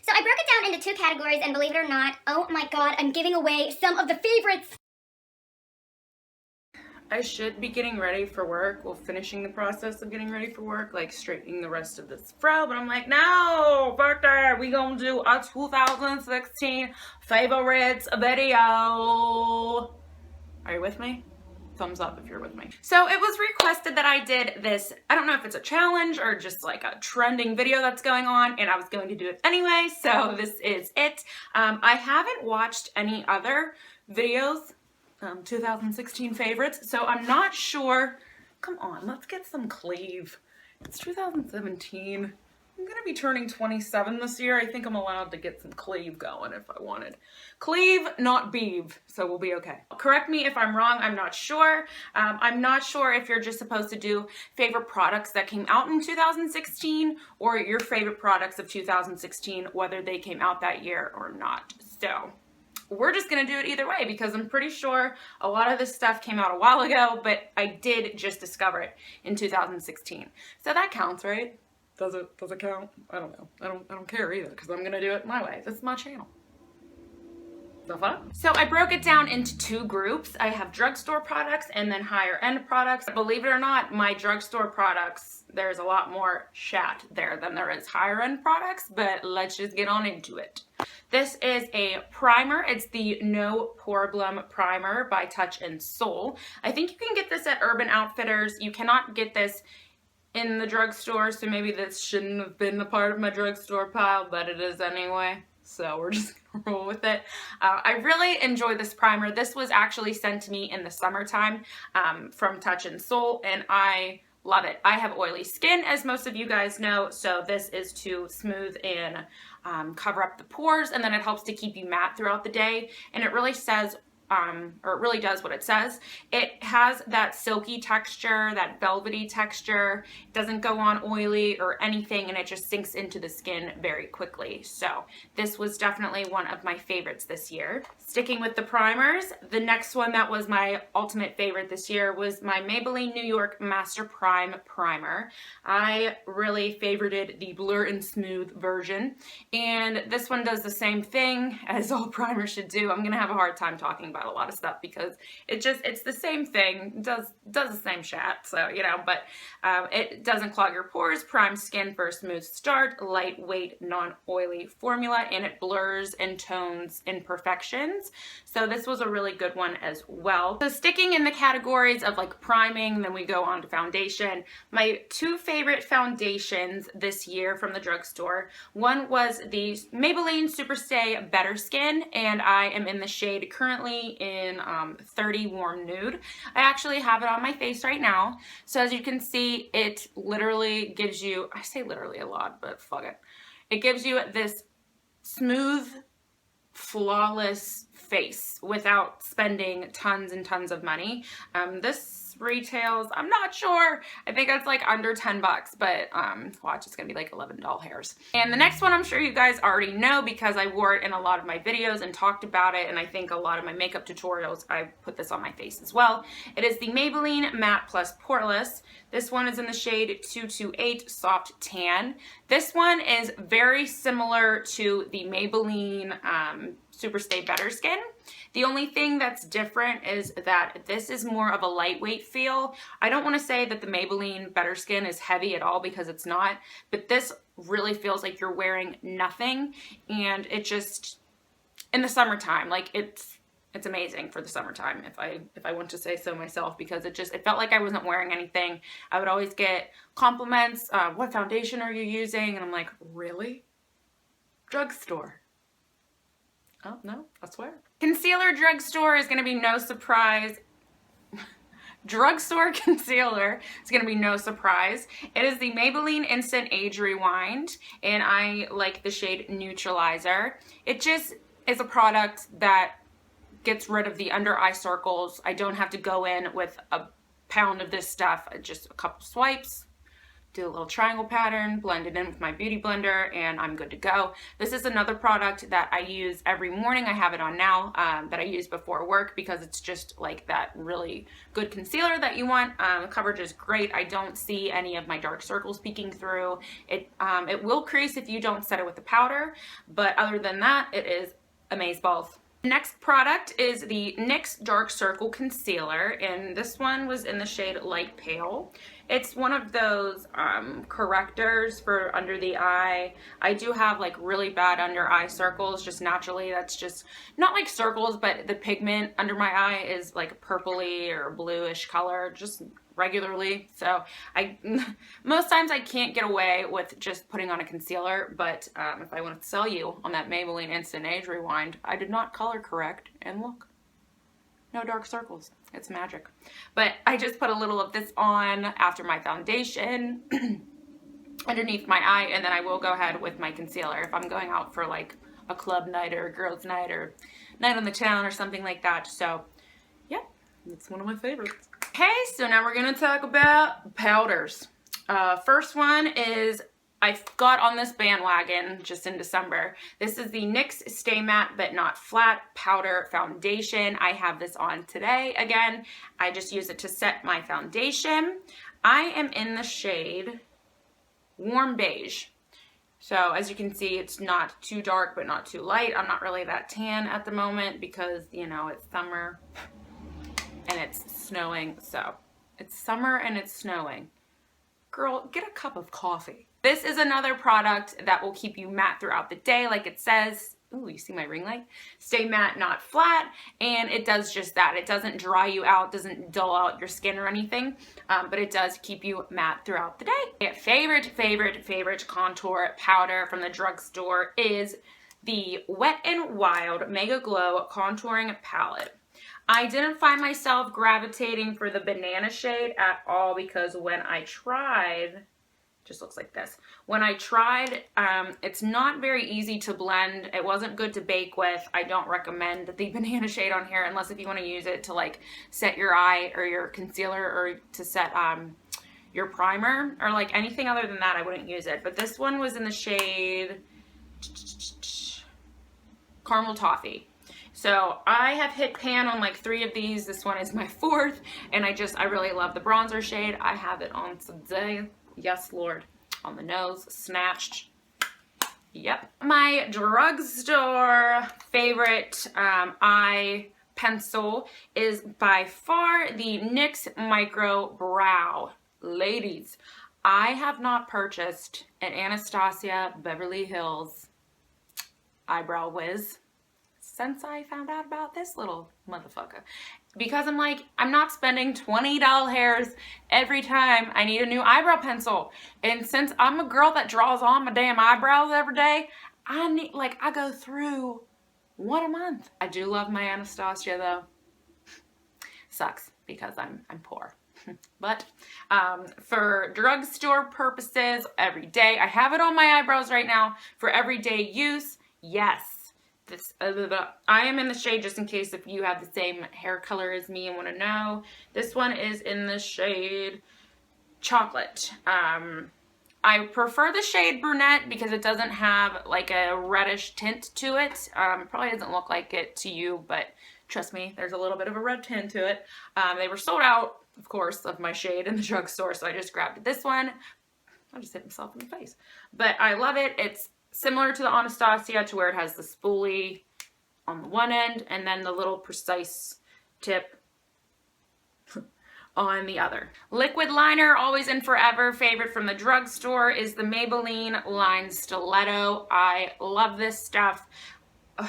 So I broke it down into 2 categories, and believe it or not, oh my god, I'm giving away some of the favorites. I should be getting ready for work, well, finishing the process of getting ready for work, like straightening the rest of this fro, but I'm like, no, fuck that, we gonna do a 2016 favorites video. Are you with me? Thumbs up if you're with me. So it was requested that I did this, I don't know if it's a challenge or just like a trending video that's going on, and I was going to do it anyway, so this is it. I haven't watched any other videos, 2016 favorites, so I'm not sure. Come on, let's get some Cleave. It's 2017. I'm gonna be turning 27 this year. I think I'm allowed to get some Cleave going if I wanted. Cleave, not Beeve, so we'll be okay. Correct me if I'm wrong, I'm not sure. I'm not sure if you're just supposed to do favorite products that came out in 2016 or your favorite products of 2016, whether they came out that year or not. So we're just gonna do it either way because I'm pretty sure a lot of this stuff came out a while ago, but I did just discover it in 2016. So that counts, right? Does it count? I don't know. I don't care either because I'm gonna do it my way. This is my channel. So fun. So I broke it down into 2 groups. I have drugstore products and then higher end products. Believe it or not, my drugstore products, there's a lot more chat there than there is higher end products, but let's just get on into it. This is a primer. It's the No Poreblem Primer by Touch in Soul. I think you can get this at Urban Outfitters. You cannot get this in the drugstore, so maybe this shouldn't have been the part of my drugstore pile, but it is anyway. So we're just gonna roll with it. I really enjoy this primer. This was actually sent to me in the summertime from Touch in Soul, and I love it. I have oily skin, as most of you guys know, so this is to smooth and cover up the pores, and then it helps to keep you matte throughout the day, and it really says, or it really does what it says. It has that silky texture, that velvety texture. It doesn't go on oily or anything, and it just sinks into the skin very quickly. So this was definitely one of my favorites this year. Sticking with the primers, the next one that was my ultimate favorite this year was my Maybelline New York Master Prime Primer. I really favorited the Blur and Smooth version, and this one does the same thing as all primers should do. I'm gonna have a hard time talking about a lot of stuff because it's the same thing, does the same shat, so you know, but it doesn't clog your pores, primes skin for a smooth start, lightweight, non-oily formula, and it blurs and tones imperfections. So this was a really good one as well. So sticking in the categories of like priming, then we go on to foundation. My 2 favorite foundations this year from the drugstore, one was the Maybelline Superstay Better Skin, and I am in the shade currently in 30 Warm Nude. I actually have it on my face right now. So as you can see, it literally gives you, I say literally a lot, but fuck it. It gives you this smooth, flawless face without spending tons and tons of money. This retails, I'm not sure, I think it's like under 10 bucks, but watch, it's gonna be like 11 doll hairs. And the next one I'm sure you guys already know because I wore it in a lot of my videos and talked about it, and I think a lot of my makeup tutorials I put this on my face as well. It is the Maybelline Matte Plus Poreless. This one is in the shade 228 Soft Tan. This one is very similar to the Maybelline Superstay Better Skin. The only thing that's different is that this is more of a lightweight feel. I don't want to say that the Maybelline Better Skin is heavy at all because it's not, but this really feels like you're wearing nothing, and it just, in the summertime, like it's amazing for the summertime, if I want to say so myself, because it felt like I wasn't wearing anything. I would always get compliments, what foundation are you using? And I'm like, really? Drugstore. Oh, no, I swear. Concealer drugstore is going to be no surprise. Drugstore concealer is going to be no surprise. It is the Maybelline Instant Age Rewind, and I like the shade Neutralizer. It just is a product that gets rid of the under eye circles. I don't have to go in with a pound of this stuff. Just a couple swipes do a little triangle pattern, blend it in with my beauty blender, and I'm good to go. This is another product that I use every morning. I have it on now, that I use before work because it's just like that really good concealer that you want. The coverage is great. I don't see any of my dark circles peeking through. It will crease if you don't set it with the powder, but other than that, it is amazeballs. Next product is the NYX Dark Circle Concealer, and this one was in the shade Light Pale. It's one of those correctors for under the eye. I do have like really bad under eye circles just naturally. That's just not like circles, but the pigment under my eye is like a purpley or bluish color just regularly. So most times I can't get away with just putting on a concealer, but if I want to sell you on that Maybelline Instant Age Rewind, I did not color correct, and look, no dark circles. It's magic. But I just put a little of this on after my foundation underneath my eye, and then I will go ahead with my concealer if I'm going out for like a club night or a girls night or night on the town or something like that. So yeah, it's one of my favorites. Okay, so now we're gonna talk about powders. First one is I got on this bandwagon just in December. This is the NYX Stay Matte But Not Flat Powder Foundation. I have this on today again. I just use it to set my foundation. I am in the shade Warm Beige. So as you can see, it's not too dark but not too light. I'm not really that tan at the moment because, you know, it's summer and it's snowing. So it's summer and it's snowing. Girl, get a cup of coffee. This is another product that will keep you matte throughout the day, like it says. Ooh, you see my ring light? Stay matte, not flat, and it does just that. It doesn't dry you out, doesn't dull out your skin or anything, but it does keep you matte throughout the day. Favorite contour powder from the drugstore is the Wet n Wild Mega Glow Contouring Palette. I didn't find myself gravitating for the banana shade at all because when I tried, just looks like this. When I tried, it's not very easy to blend. It wasn't good to bake with. I don't recommend the banana shade on here unless if you want to use it to like set your eye or your concealer or to set your primer or like anything other than that. I wouldn't use it. But this one was in the shade Caramel Toffee. So I have hit pan on like 3 of these. This one is my 4th, and I really love the bronzer shade. I have it on today. Yes, Lord. On the nose, snatched. Yep. My drugstore favorite eye pencil is by far the NYX Micro Brow. Ladies, I have not purchased an Anastasia Beverly Hills eyebrow whiz since I found out about this little motherfucker. Because I'm like, I'm not spending $20 every time I need a new eyebrow pencil. And since I'm a girl that draws on my damn eyebrows every day, I go through one a month. I do love my Anastasia though. Sucks because I'm poor. But for drugstore purposes, every day, I have it on my eyebrows right now. For everyday use, yes. This I am in the shade, just in case if you have the same hair color as me and want to know. This one is in the shade Chocolate. I prefer the shade Brunette because it doesn't have like a reddish tint to it. Probably doesn't look like it to you, but trust me, there's a little bit of a red tint to it. They were sold out, of course, of my shade in the drugstore, so I just grabbed this one. I just hit myself in the face. But I love it. It's similar to the Anastasia to where it has the spoolie on the one end and then the little precise tip on the other. Liquid liner, always and forever favorite from the drugstore is the Maybelline Line Stiletto. I love this stuff. Ugh.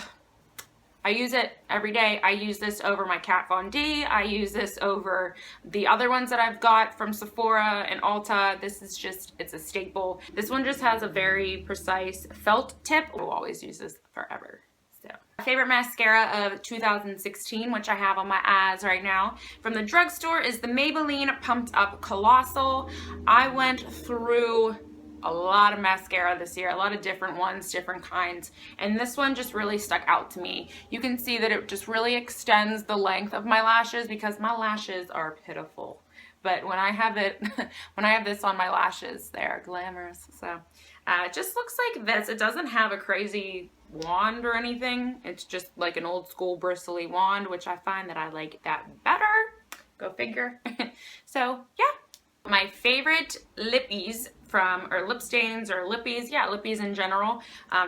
I use it every day. I use this over my Kat Von D. I use this over the other ones that I've got from Sephora and Ulta. This is just, it's a staple. This one just has a very precise felt tip. We'll always use this forever. So, my favorite mascara of 2016, which I have on my eyes right now, from the drugstore is the Maybelline Pumped Up Colossal. I went through a lot of mascara this year, a lot of different ones, different kinds, and this one just really stuck out to me. You can see that it just really extends the length of my lashes because my lashes are pitiful, but when I have it, when I have this on my lashes, they're glamorous. So it just looks like this. It doesn't have a crazy wand or anything. It's just like an old school bristly wand, which I find that I like that better. Go figure. So yeah, my favorite lippies from, or lip stains or lippies, yeah, lippies in general,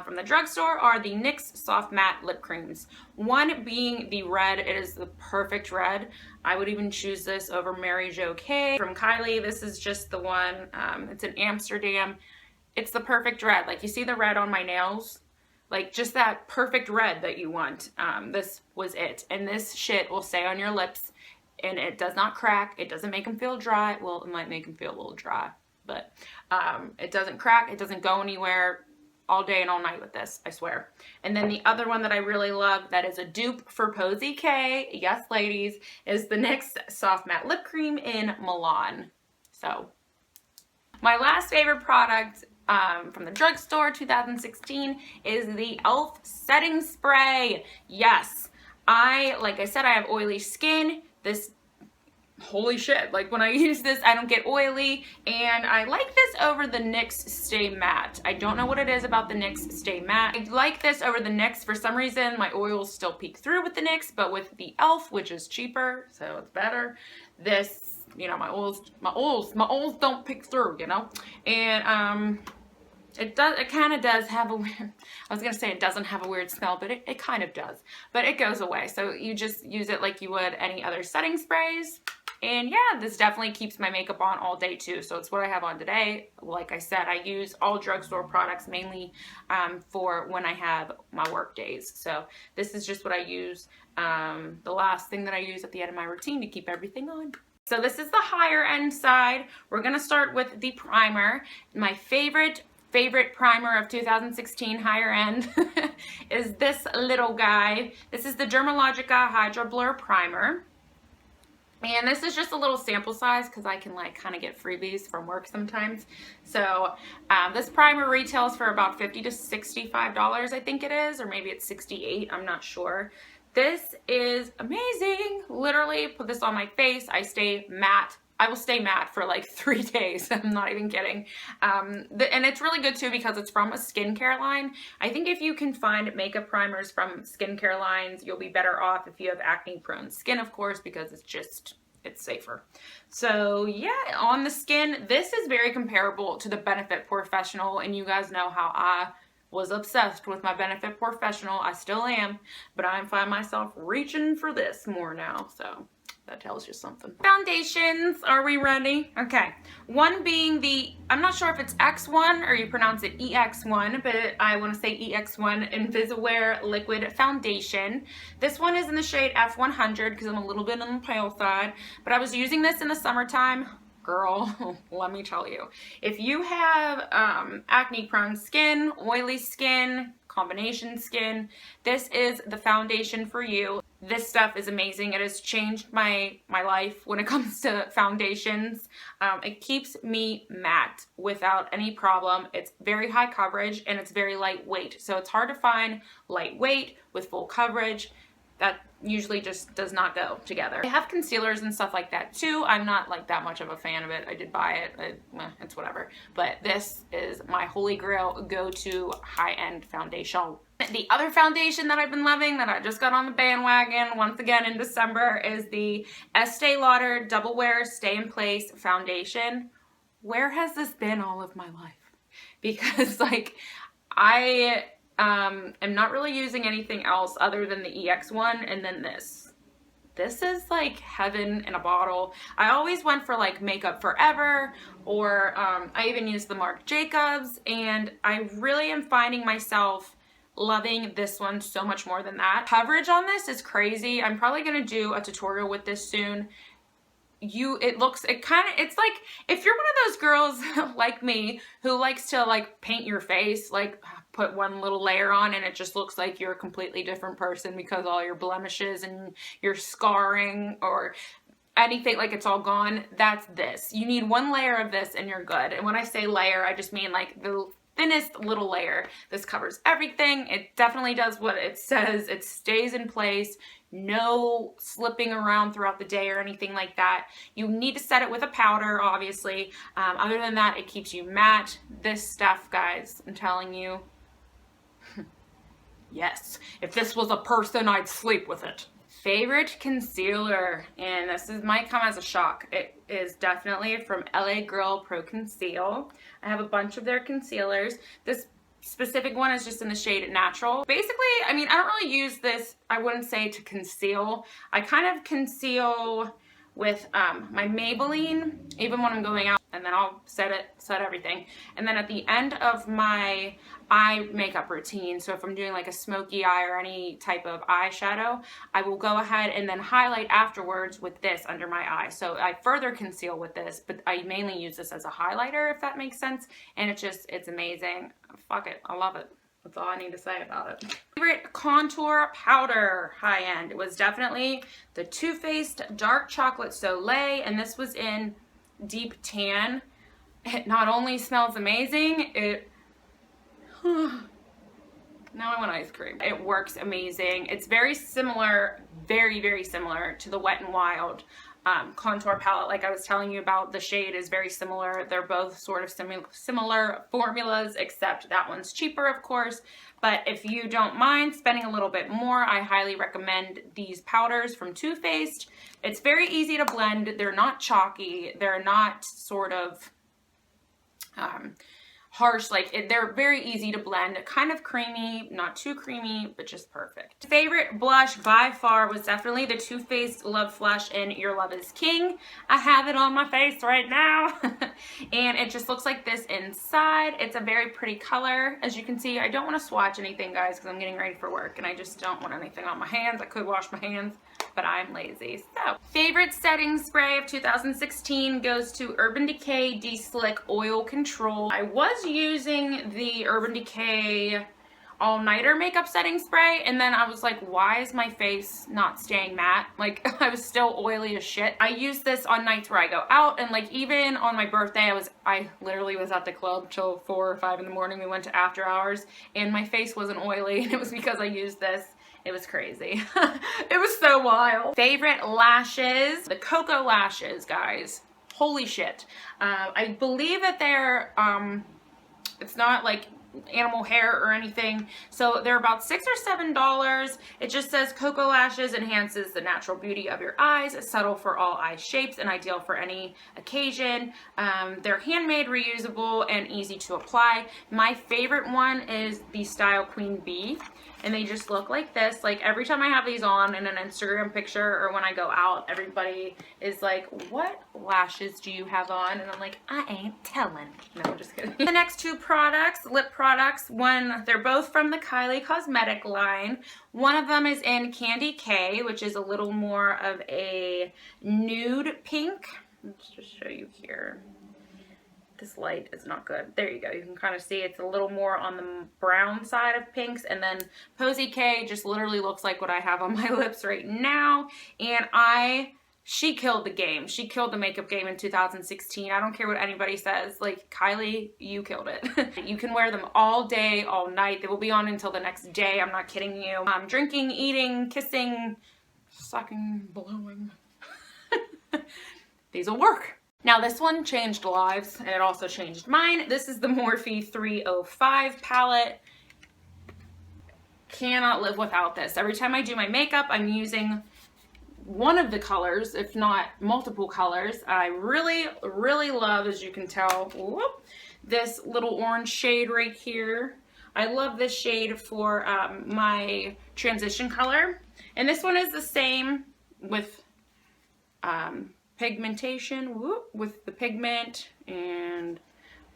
from the drugstore are the NYX Soft Matte Lip Creams. One being the red. It is the perfect red. I would even choose this over Mary Jo K. From Kylie. This is just the one. It's in Amsterdam. It's the perfect red. Like, you see the red on my nails? Like, just that perfect red that you want. This was it. And this shit will stay on your lips, and it does not crack. It doesn't make them feel dry. Well, it might make them feel a little dry, but it doesn't crack. It doesn't go anywhere. All day and all night with this, I swear. And then the other one that I really love that is a dupe for Posy K, yes ladies, is the NYX Soft Matte Lip Cream in Milan. So my last favorite product from the drugstore 2016 is the e.l.f. setting spray. Yes, like I said, I have oily skin. This, holy shit, like when I use this, I don't get oily, and I like this over the NYX Stay Matte. I don't know what it is about the NYX Stay Matte. I like this over the NYX. For some reason, my oils still peek through with the NYX, but with the e.l.f., which is cheaper, so it's better, this, you know, my oils don't peek through, you know? And it kind of does have a weird, I was going to say it doesn't have a weird smell, but it kind of does. But it goes away. So you just use it like you would any other setting sprays. And yeah, this definitely keeps my makeup on all day too. So it's what I have on today. Like I said, I use all drugstore products mainly for when I have my work days. So this is just what I use. The last thing that I use at the end of my routine to keep everything on. So this is the higher end side. We're going to start with the primer. My favorite primer of 2016 higher end is this little guy. This is the Dermalogica Hydrablur primer. And this is just a little sample size because I can like kind of get freebies from work sometimes. So this primer retails for about $50 to $65, I think it is, or maybe it's $68, I'm not sure. This is amazing. Literally put this on my face. I stay matte. I will stay matte for like 3 days. I'm not even kidding. And it's really good too because it's from a skincare line. I think if you can find makeup primers from skincare lines, you'll be better off if you have acne prone skin, of course, because it's safer. So yeah, on the skin, this is very comparable to the Benefit Professional, and you guys know how I was obsessed with my Benefit Professional. I still am, but I find myself reaching for this more now, so that tells you something. Foundations, are we ready? Okay, one being the, I'm not sure if it's X1 or you pronounce it EX1, but I want to say EX1 Invisiwear Liquid Foundation. This one is in the shade F100 because I'm a little bit on the pale side, but I was using this in the summertime. Girl, let me tell you, if you have acne prone skin, oily skin, combination skin, this is the foundation for you. This stuff is amazing. It has changed my life when it comes to foundations. It keeps me matte without any problem. It's very high coverage and it's very lightweight. So it's hard to find lightweight with full coverage. That usually just does not go together. I have concealers and stuff like that too. I'm not like that much of a fan of it. I did buy it. It's whatever. But this is my holy grail go-to high-end foundation. The other foundation that I've been loving that I just got on the bandwagon once again in December is the Estee Lauder Double Wear Stay in Place Foundation. Where has this been all of my life? Because like I am not really using anything else other than the EX1 and then this. This is like heaven in a bottle. I always went for like Makeup Forever, or I even used the Marc Jacobs, and I really am finding myself loving this one so much more than that. Coverage on this is crazy. I'm probably gonna do a tutorial with this soon. It's like if you're one of those girls like me who likes to like paint your face, like put one little layer on and it just looks like you're a completely different person because all your blemishes and your scarring or anything, like it's all gone. That's this. You need one layer of this and you're good. And when I say layer, I just mean like the thinnest little layer. This covers everything. It definitely does what it says. It stays in place. no slipping around throughout the day or anything like that. You need to set it with a powder, obviously. Other than that, it keeps you matte. This stuff, guys, I'm telling you, yes, if this was a person, I'd sleep with it. Favorite concealer, and this might come as a shock. It is definitely from LA Girl Pro Conceal. I have a bunch of their concealers. This specific one is just in the shade Natural. Basically, I mean, I don't really use this, I wouldn't say to conceal. I kind of conceal with my Maybelline, even when I'm going out, and then I'll set everything. And then at the end of my eye makeup routine, so if I'm doing like a smoky eye or any type of eyeshadow, I will go ahead and then highlight afterwards with this under my eye. So I further conceal with this, but I mainly use this as a highlighter, if that makes sense. And it's amazing. Fuck it, I love it. That's all I need to say about it. Favorite contour powder, high-end. It was definitely the Too Faced Dark Chocolate Soleil, and this was in Deep Tan. It not only smells amazing, now I want ice cream. It works amazing. It's very similar, very, very similar to the Wet n Wild contour palette. Like I was telling you about, the shade is very similar. They're both sort of similar formulas, except that one's cheaper, of course. But if you don't mind spending a little bit more, I highly recommend these powders from Too Faced. It's very easy to blend. They're not chalky. They're not sort of harsh, like they're very easy to blend, kind of creamy, not too creamy, but just perfect. Favorite blush by far was definitely the Too Faced Love Flush in Your Love is King. I have it on my face right now and it just looks like this inside. It's a very pretty color. As you can see, I don't want to swatch anything, guys, because I'm getting ready for work and I just don't want anything on my hands. I could wash my hands, but I'm lazy. So, favorite setting spray of 2016 goes to Urban Decay De-Slick Oil Control. I was using the Urban Decay All-Nighter makeup setting spray, and then I was like, why is my face not staying matte? Like, I was still oily as shit. I use this on nights where I go out, and like even on my birthday, I literally was at the club till 4 or 5 in the morning. We went to after hours, and my face wasn't oily, and it was because I used this. It was crazy. It was so wild. Favorite lashes, the Cocoa lashes, guys. Holy shit. I believe that they're, it's not like animal hair or anything, so they're about $6 or $7. It just says Cocoa Lashes enhances the natural beauty of your eyes, subtle for all eye shapes and ideal for any occasion. They're handmade, reusable, and easy to apply. My favorite one is the Style Queen Bee, and they just look like this. Like every time I have these on in an Instagram picture or when I go out, everybody is like, what lashes do you have on? And I'm like, I ain't telling. No, I'm just kidding. The next two products, lip products, they're both from the Kylie Cosmetic line. One of them is in Candy K, which is a little more of a nude pink. Let's just show you here. This light is not good. There you go. You can kind of see it's a little more on the brown side of pinks. And then Posy K just literally looks like what I have on my lips right now. And she killed the game. She killed the makeup game in 2016. I don't care what anybody says. Like, Kylie, you killed it. You can wear them all day, all night. They will be on until the next day. I'm not kidding you. Drinking, eating, kissing, sucking, blowing. These will work. Now this one changed lives, and it also changed mine. This is the Morphe 305 palette. Cannot live without this. Every time I do my makeup, I'm using one of the colors, if not multiple colors. I really, really love, as you can tell, this little orange shade right here. I love this shade for my transition color. And this one is the same with pigmentation, with the pigment, and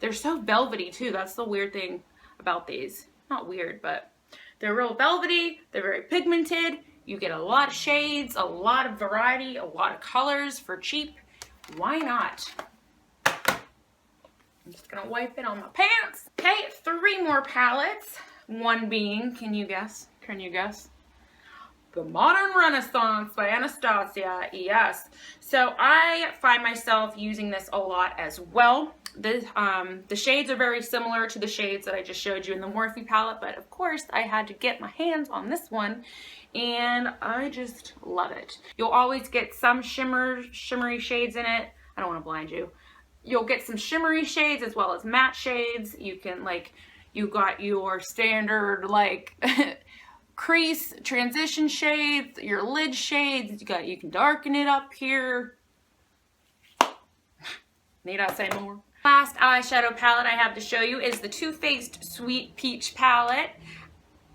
they're so velvety too. That's the weird thing about these. Not weird, but they're real velvety. They're very pigmented. You get a lot of shades, a lot of variety, a lot of colors for cheap. Why not? I'm just gonna wipe it on my pants. Okay, 3 more palettes. One being, can you guess? Can you guess? The Modern Renaissance by Anastasia, yes. So I find myself using this a lot as well. The shades are very similar to the shades that I just showed you in the Morphe palette, but of course I had to get my hands on this one, and I just love it. You'll always get some shimmery shades in it. I don't want to blind you. You'll get some shimmery shades as well as matte shades. You can, like, you got your standard, like, crease transition shades, your lid shades. You can darken it up here. Need I say more? Last eyeshadow palette I have to show you is the Too Faced Sweet Peach palette.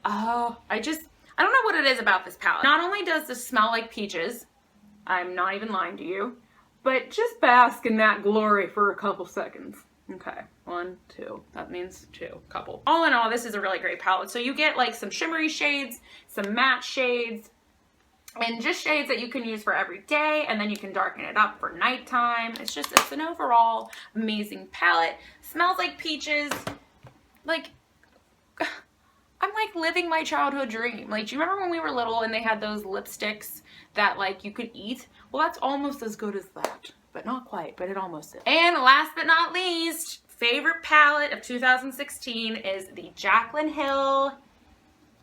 Oh, I don't know what it is about this palette. Not only does this smell like peaches, I'm not even lying to you, but just bask in that glory for a couple seconds. Okay, 1, 2, that means 2, couple. All in all, this is a really great palette. So you get like some shimmery shades, some matte shades, and just shades that you can use for every day, and then you can darken it up for nighttime. It's an overall amazing palette. Smells like peaches. Like, I'm like living my childhood dream. Like, do you remember when we were little and they had those lipsticks that like you could eat? Well, that's almost as good as that, but not quite, but it almost is. And last but not least, favorite palette of 2016 is the Jaclyn Hill,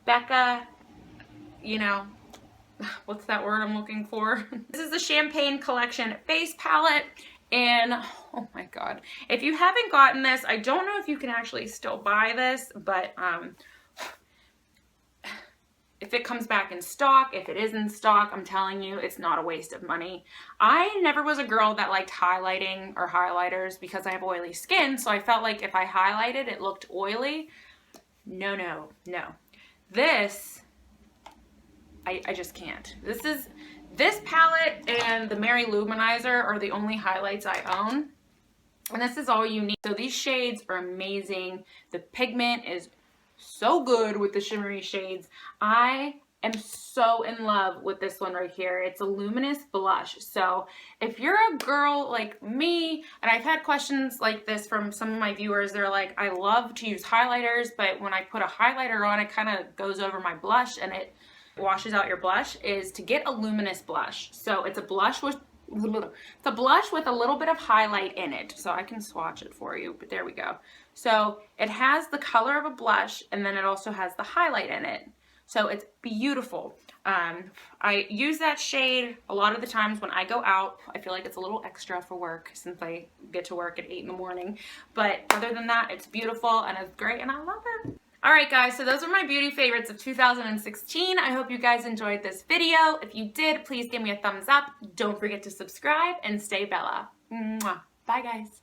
Becca, you know, what's that word I'm looking for? This is the Champagne Collection Face Palette, and oh my god, if you haven't gotten this, I don't know if you can actually still buy this, but if it comes back in stock, if it is in stock, I'm telling you, it's not a waste of money. I never was a girl that liked highlighting or highlighters because I have oily skin, so I felt like if I highlighted, it looked oily. No, no, no. This, I just can't. This palette and the Mary Luminizer are the only highlights I own, and this is all you need. So these shades are amazing. The pigment is so good with the shimmery shades. I am so in love with this one right here. It's a luminous blush. So if you're a girl like me, and I've had questions like this from some of my viewers, they're like, I love to use highlighters, but when I put a highlighter on, it kind of goes over my blush and it washes out your blush, is to get a luminous blush. So it's a blush with a little bit of highlight in it. So I can swatch it for you, but there we go. So it has the color of a blush, and then it also has the highlight in it. So it's beautiful. I use that shade a lot of the times when I go out. I feel like it's a little extra for work since I get to work at 8 in the morning. But other than that, it's beautiful and it's great and I love it. Alright guys, so those are my beauty favorites of 2016. I hope you guys enjoyed this video. If you did, please give me a thumbs up. Don't forget to subscribe and stay Bella. Mwah. Bye guys.